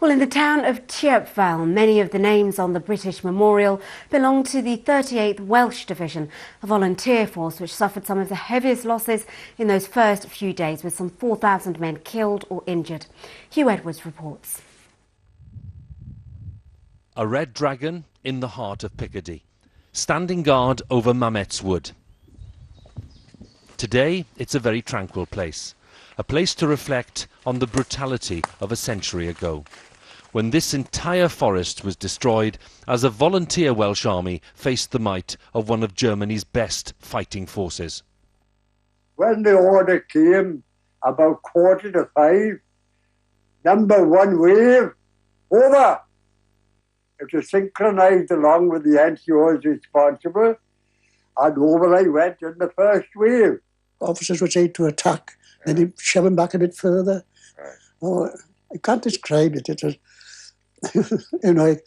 Well, in the town of Tierpval, many of the names on the British memorial belong to the 38th Welsh Division, a volunteer force which suffered some of the heaviest losses in those first few days, with some 4,000 men killed or injured. Hugh Edwards reports. A red dragon in the heart of Picardy, standing guard over Mametz Wood. Today, it's a very tranquil place, a place to reflect on the brutality of a century ago, when this entire forest was destroyed as a volunteer Welsh army faced the might of one of Germany's best fighting forces. When the order came about 4:45, number one wave, over. It was synchronised along with the NCOs responsible, and over I went in the first wave. Officers would say to attack, then he'd shove him back a bit further. Oh, I can't describe it. It was, I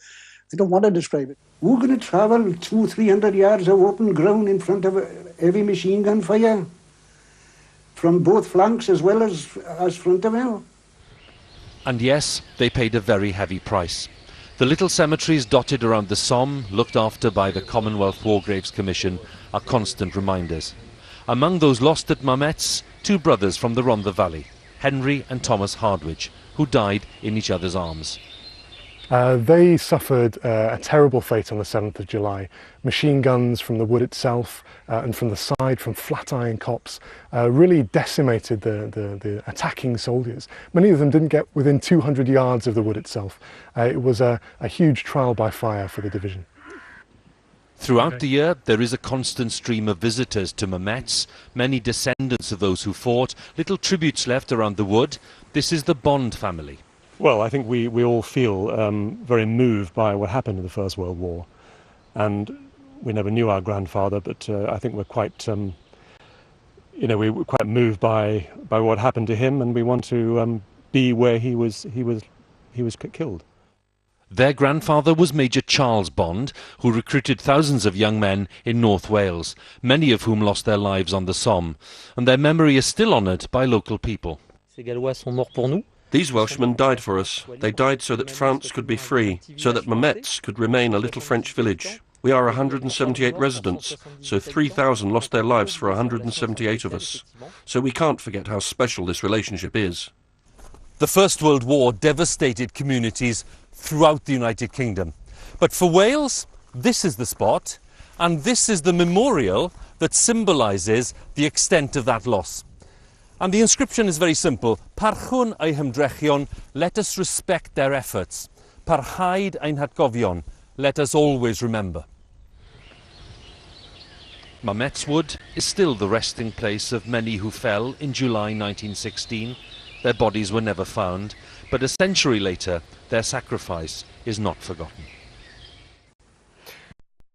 don't want to describe it. We're going to travel 200-300 yards of open ground in front of heavy machine gun fire from both flanks as well as front of him. And yes, they paid a very heavy price. The little cemeteries dotted around the Somme, looked after by the Commonwealth War Graves Commission, are constant reminders. Among those lost at Mametz, two brothers from the Rhondda Valley, Henry and Thomas Hardwich, who died in each other's arms. They suffered a terrible fate on the 7th of July. Machine guns from the wood itself and from the side, from flat iron cops, really decimated the attacking soldiers. Many of them didn't get within 200 yards of the wood itself. It was a huge trial by fire for the division. Throughout the year, there is a constant stream of visitors to Mametz, many descendants of those who fought, little tributes left around the wood. This is the Bond family. Well, I think we all feel very moved by what happened in the First World War. And we never knew our grandfather, but I think we're quite, we were quite moved by what happened to him, and we want to be where he was killed. Their grandfather was Major Charles Bond, who recruited thousands of young men in North Wales, many of whom lost their lives on the Somme, and their memory is still honoured by local people. These Welshmen died for us. They died so that France could be free, so that Mametz could remain a little French village. We are 178 residents, so 3,000 lost their lives for 178 of us. So we can't forget how special this relationship is. The First World War devastated communities throughout the United Kingdom. But for Wales, this is the spot, and this is the memorial that symbolises the extent of that loss. And the inscription is very simple. Parchwn eu hymdrechion, let us respect their efforts. Parhaid ein hatgofion, let us always remember. Mametz Wood is still the resting place of many who fell in July 1916. Their bodies were never found, but a century later, their sacrifice is not forgotten.